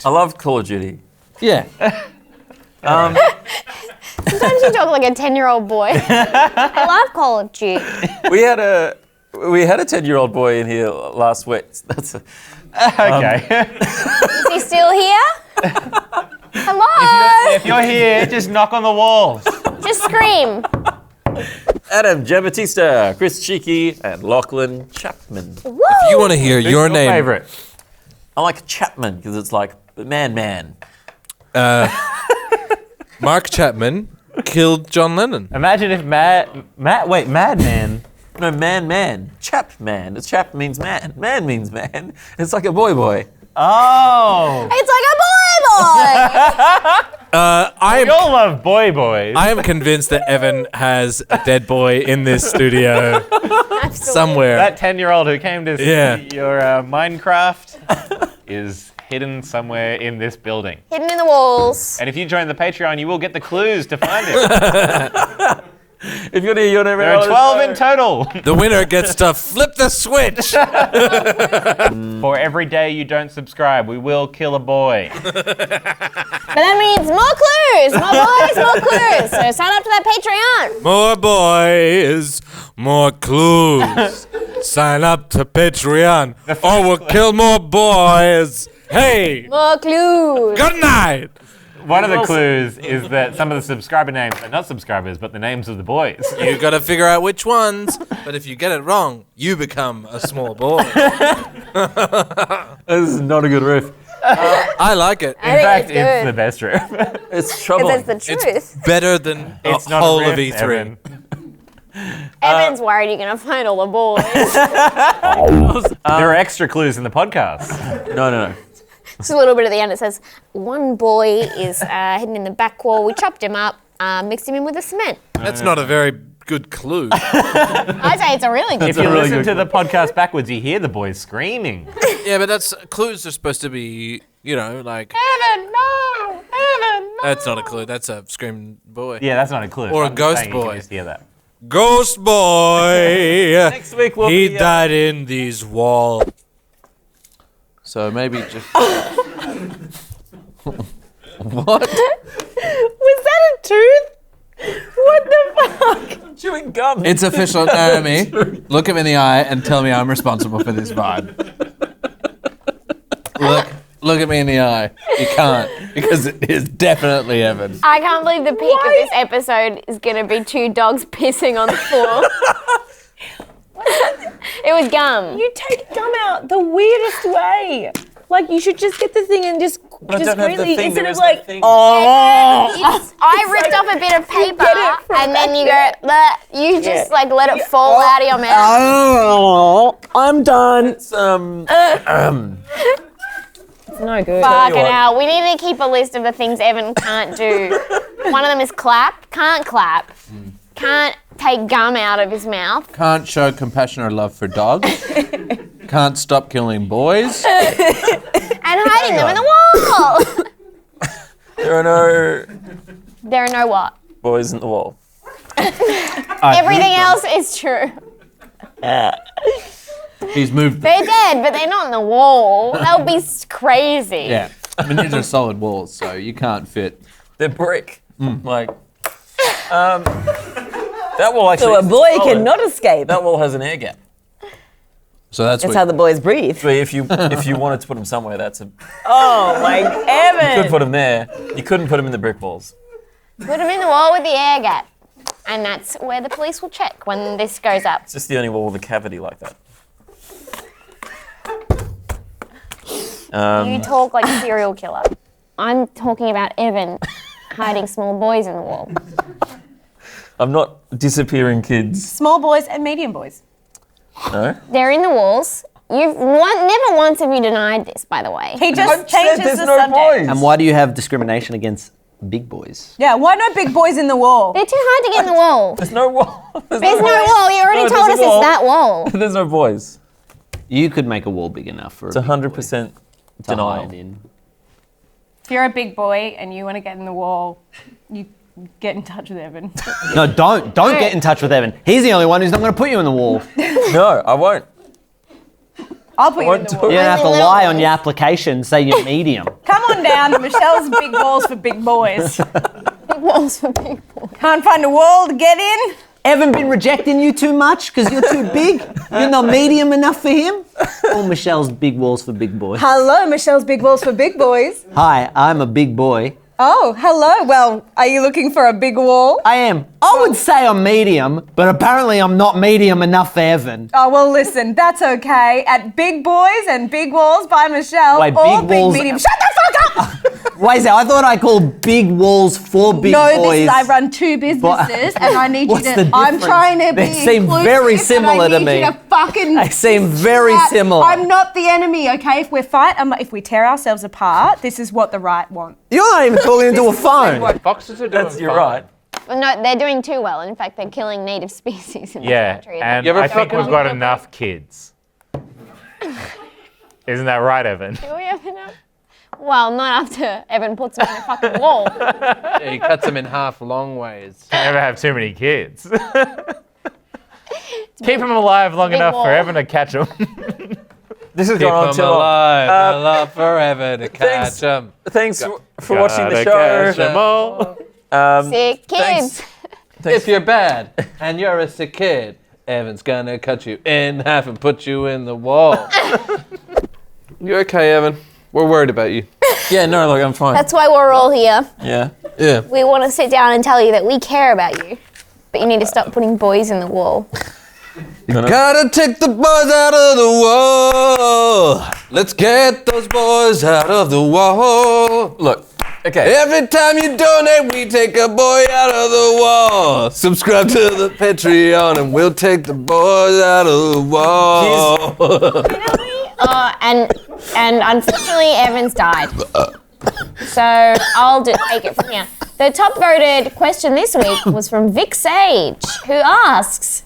I love Call of Duty. Yeah. Sometimes you talk like a 10-year-old boy. I love Call of Duty. We had a 10-year-old boy in here last week. Okay. Is he still here? Hello? If you're here, just knock on the walls. Just scream. Adam Giambattista, Chris Cheeky, and Lachlan Chapman. Woo! If you want to hear Who's your name, favourite? I like Chapman because it's like man. Mark Chapman killed John Lennon. Imagine if Madman. No, man. Chapman. It's chap means man. Man means man. It's like a boy. Oh. It's like a boy. We all love boys. I am convinced that Evan has a dead boy in this studio somewhere. That 10-year-old who came to see Yeah. your Minecraft is hidden somewhere in this building. Hidden in the walls. And if you join the Patreon, you will get the clues to find it. If you're near your name, There are 12 in total. The winner gets to flip the switch. For every day you don't subscribe, we will kill a boy. But that means more clues. More boys, more clues. So sign up to that Patreon. More boys, more clues. Sign up to Patreon or we'll kill more boys. Hey, More clues. good night. One of the clues is that some of the subscriber names are not subscribers, but the names of the boys. You got to figure out which ones. But if you get it wrong, you become a small boy. This is not a good riff. I like it. I In think fact, it's good. it's the best riff. It's trouble. Because it's the truth. It's better than It's a not whole a of riff, E3. Evan. Evan's worried you're going to find all the boys. There are extra clues in the podcast. No. Just a little bit at the end. It says, one boy is hidden in the back wall. We chopped him up, mixed him in with the cement. That's not a very good clue. I say it's a really good If you a really listen good to the podcast backwards, you hear the boys screaming. Yeah, but that's clues are supposed to be, like Evan, no! Evan, no! that's not a clue. That's a screaming boy. Yeah, that's not a clue. Or a I'm just ghost saying you can boy. just hear that. Ghost boy. Next week we'll He be, died in these walls. So maybe just... Was that a tooth? What the fuck? chewing gum. It's official, Naomi. Look him in the eye and tell me I'm responsible for this vibe. Look at me in the eye. You can't, because it is definitely Evan. I can't believe the peak of this episode is going to be two dogs pissing on the floor. It was gum. You take gum out the weirdest way. Like, you should just get the thing and just I don't have the discreetly, thing, instead there of is no like, thing. I ripped off a bit of paper and then you go, "Bleh," you just like let it fall out of your mouth. oh, I'm done. It's, It's no good. Fucking hell. We need to keep a list of the things Evan can't do. One of them is clap. Can't clap. Can't take gum out of his mouth. Can't show compassion or love for dogs. Can't stop killing boys. And hiding them in the wall. there are no There are no what? boys in the wall. Everything else is true. He's moved them. They're dead, but they're not in the wall. That would be crazy. Yeah. I mean, these are solid walls, so you can't fit. They're brick. Like, that wall actually. So a boy solid. cannot escape. That wall has an air gap. So that's That's what, how the boys breathe. So if you wanted to put them somewhere, that's a. Oh my, You could Evan. put them there. You couldn't put them in the brick walls. Put them in the wall with the air gap. And that's where the police will check when this goes up. It's just the only wall with a cavity like that. You talk like a serial killer. I'm talking about Evan hiding small boys in the wall. I'm not disappearing kids. Small boys and medium boys. No. They're in the walls. Never once have you denied this, by the way. He just changes there's the no subject. boys. And why do you have discrimination against big boys? Yeah, why no big boys in the wall? They're too hard to get in the wall. There's no wall. There's no wall. You already No, told there's us a wall. it's that wall. There's no boys. You could make a wall big enough for It's a big 100% boy to denial. hide in. If you're a big boy and you want to get in the wall, you get in touch with Evan. No, don't get in touch with Evan. He's the only one who's not going to put you in the wall. No, I won't. I'll put you in the wall. You don't have to Only lie little on your application. Say you're medium. Come on down. Michelle's big walls for big boys. Big walls for big boys. Can't find a wall to get in. Evan been rejecting you too much because you're too big? You're not medium enough for him? Or Michelle's big walls for big boys? Hello, Michelle's big walls for big boys. Hi, I'm a big boy. Oh, hello. Well, are you looking for a big wall? I am. I would say I'm medium, but apparently I'm not medium enough for Evan. Oh, well, listen, that's okay. At Big Boys and Big Walls by Michelle, Wait, or Big Big Walls- Medium. Shut the fuck up! Wait a second, I thought I called big walls for big No, boys. I run two businesses, and I need you What's to. the I'm difference? trying to be They seem inclusive, very and similar I to need me. You to fucking They seem very chat. similar. I'm not the enemy, okay? If if we tear ourselves apart, this is what the right want. You're not even talking into a phone. Foxes are doing That's, you're fine. right. Well, no, they're doing too well. In fact, they're killing native species in this Yeah, country. and You ever I think fucking- we've got enough kids. Isn't that right, Evan? Do we have enough? Well, not after Evan puts them in a fucking wall. Yeah, he cuts them in half long ways. Can never have too many kids. Keep them alive long big enough wall. for Evan to catch them. This has Keep gone on them too long. alive, alive forever to thanks. catch them. Thanks for watching the show. Sick Thanks. kids. If you're bad and you're a sick kid, Evan's gonna cut you in half and put you in the wall. You okay, Evan? We're worried about you. Yeah, no, look, I'm fine. That's why we're all here. Yeah. Yeah. We want to sit down and tell you that we care about you. But you need to stop putting boys in the wall. Gotta take the boys out of the wall. Let's get those boys out of the wall. Look, okay. Every time you donate, we take a boy out of the wall. Subscribe to the Patreon and we'll take the boys out of the wall. And unfortunately, Evan's died. So I'll take it from here. The top voted question this week was from Vic Sage, who asks,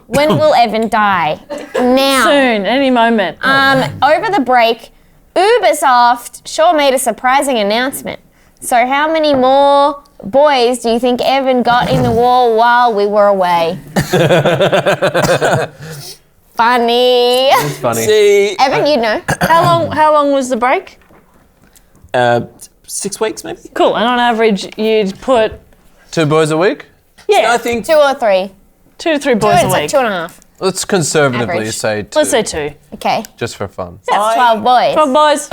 when will Evan die? Now. Soon, any moment. Over the break, Ubisoft sure made a surprising announcement. So how many more boys do you think Evan got in the wall while we were away? Funny. It's funny. See, Evan, you know. How long was the break? 6 weeks maybe? Cool. And on average, you'd put 2 boys a week? I think 2 or 3. 2 to 3 boys It's a like week. 2.5. Let's conservatively Average. say 2. Let's say 2. Okay. Just for fun. That's 12 boys. 12 boys.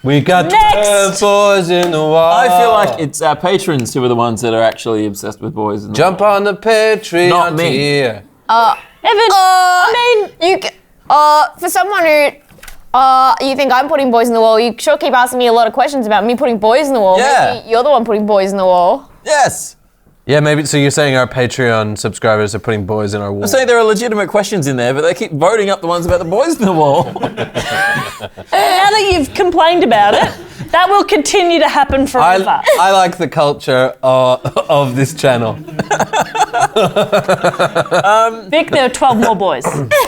We got Next. 12 boys in the wall. I feel like it's our patrons who are the ones that are actually obsessed with boys. And Jump on the Patreon Not me. tier. Evan, For someone who you think I'm putting boys in the wall, you sure keep asking me a lot of questions about me putting boys in the wall. Yeah. Maybe you're the one putting boys in the wall. Yes. Yeah, maybe. So you're saying our Patreon subscribers are putting boys in our wall? I'm saying there are legitimate questions in there, but they keep voting up the ones about the boys in the wall. now that you've complained about it, that will continue to happen forever. I like the culture of this channel. Vic, there are 12 more boys.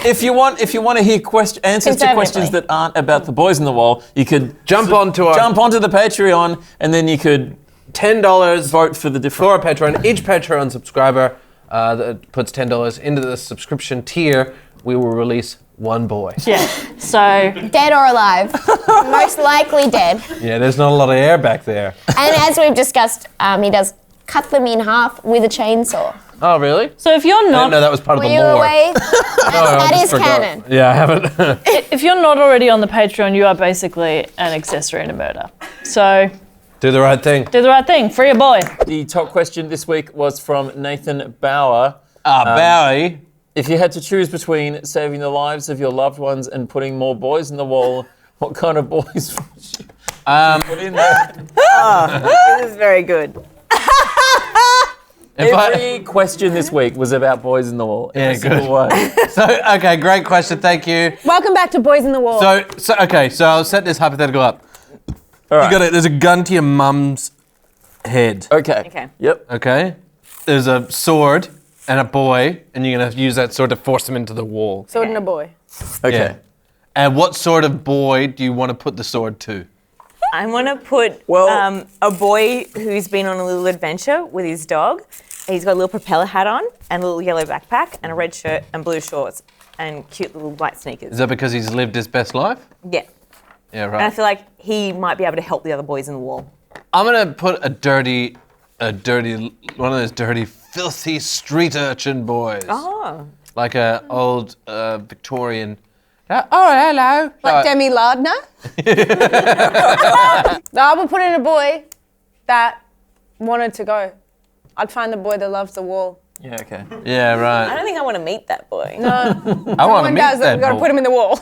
If you want to hear answers to questions that aren't about the boys in the wall, you could Jump onto the Patreon, and then you could $10 vote for the different. for our Patreon. Each Patreon subscriber that puts $10 into the subscription tier, we will release 1 boy. Yeah. So, Dead or alive. Most likely dead. Yeah, there's not a lot of air back there. And as we've discussed, he does cut them in half with a chainsaw. Oh, really? if you're I didn't not know that was part of Were the you lore. away? No, I That just is forgot. canon. Yeah, I haven't. if you're not already on the Patreon, you are basically an accessory in a murder. So, Do the right thing. do the right thing. Free a boy. The top question this week was from Nathan Bauer. Bowie. If you had to choose between saving the lives of your loved ones and putting more boys in the wall, what kind of boys would you put in there? This is very good. Every question this week was about boys in the wall. Every single one. So, okay, great question. Thank you. Welcome back to Boys in the Wall. So I'll set this hypothetical up. All right. There's a gun to your mum's head. Okay. Okay. Yep. Okay. There's a sword and a boy, and you're gonna use that sword to force him into the wall. Sword and a boy. Okay. Yeah. And what sort of boy do you want to put the sword to? I want to put a boy who's been on a little adventure with his dog. He's got a little propeller hat on and a little yellow backpack and a red shirt and blue shorts. and cute little white sneakers. Is that because he's lived his best life? Yeah. Yeah, And I right. feel like he might be able to help the other boys in the wall. I'm gonna put a dirty, one of those dirty, filthy street urchin boys. Oh. Like a old Victorian. Oh, hello. Like Demi Lardner? No, I would put in a boy that wanted to go. I'd find the boy that loves the wall. Yeah, okay. Yeah, I right. don't think I want to meet that boy. No, I want to someone meet does it. that We've got to boy. put him in the wall.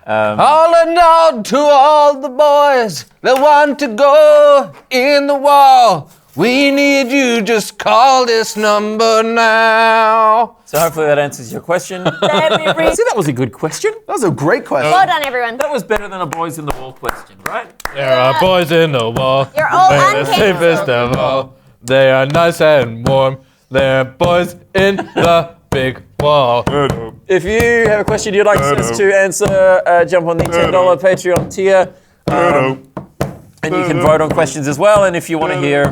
Calling out to all the boys that want to go in the wall. We need you, just call this number now. So hopefully that answers your question. See, Every- that was a good question. That was a great question. Well done, everyone. That was better than a boys in the wall question, right? There are boys in the wall. You're all They're the safest uncancelled. of all. They are nice and warm. They're boys in the big wall. If you have a question you'd like us to answer, jump on the $10 Patreon tier. And you can vote on questions as well. And if you want to hear,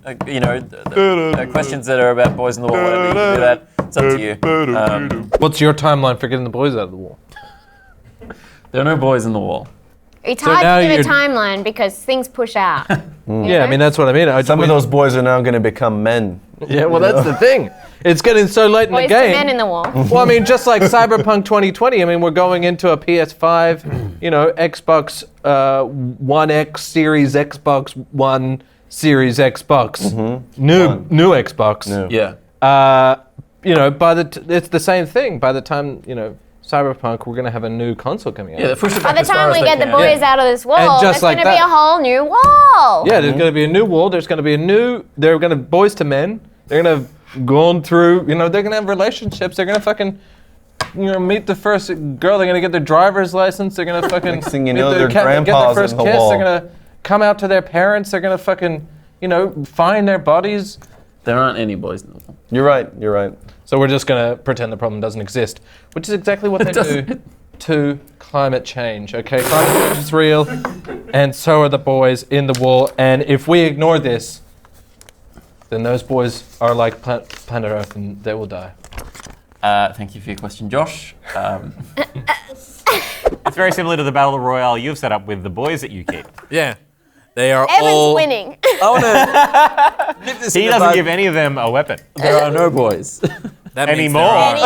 the questions that are about boys in the wall, whatever, you can do that. It's up to you. What's your timeline for getting the boys out of the wall? There are no boys in the wall. It's So hard now to give a you're- timeline because things push out. Yeah, I mean, that's what I mean. Some of those boys are now going to become men. Yeah, well, that's the thing. It's getting so late in Boys the to game. men in the wall. Well, I mean, just like Cyberpunk 2020, I mean, we're going into a PS5, Xbox One X, Series Xbox One, Series Xbox, new Xbox. Yeah. It's the same thing. By the time, Cyberpunk, we're going to have a new console coming out. Yeah, push it By back the as far time as we they get the can. boys out of this wall, And there's just like going to be that. a whole new wall. Yeah, there's going to be a new wall. There's going to be they're going to boys to men. They're going to go through, they're going to have relationships. They're going to fucking, meet the first girl. They're going to get their driver's license. They're going to fucking, Next thing you get know, their their get their grandpa's first in the kiss. wall. They're going to come out to their parents. They're going to fucking, find their bodies. There aren't any boys in the wall. You're right. You're right. So we're just going to pretend the problem doesn't exist, which is exactly what they do to climate change. Okay, climate change is real, and so are the boys in the wall. And if we ignore this, then those boys are like planet Earth, and they will die. Thank you for your question, Josh. It's very similar to the battle royale you've set up with the boys that you keep. Yeah. They are Evan's all winning. He doesn't give any of them a weapon There are no boys. that means anymore.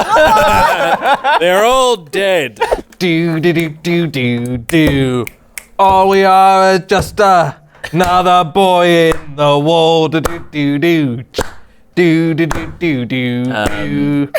They're all dead. Do do do do do do. All we are is just another boy in the wall. Do do do do. Do do do do do.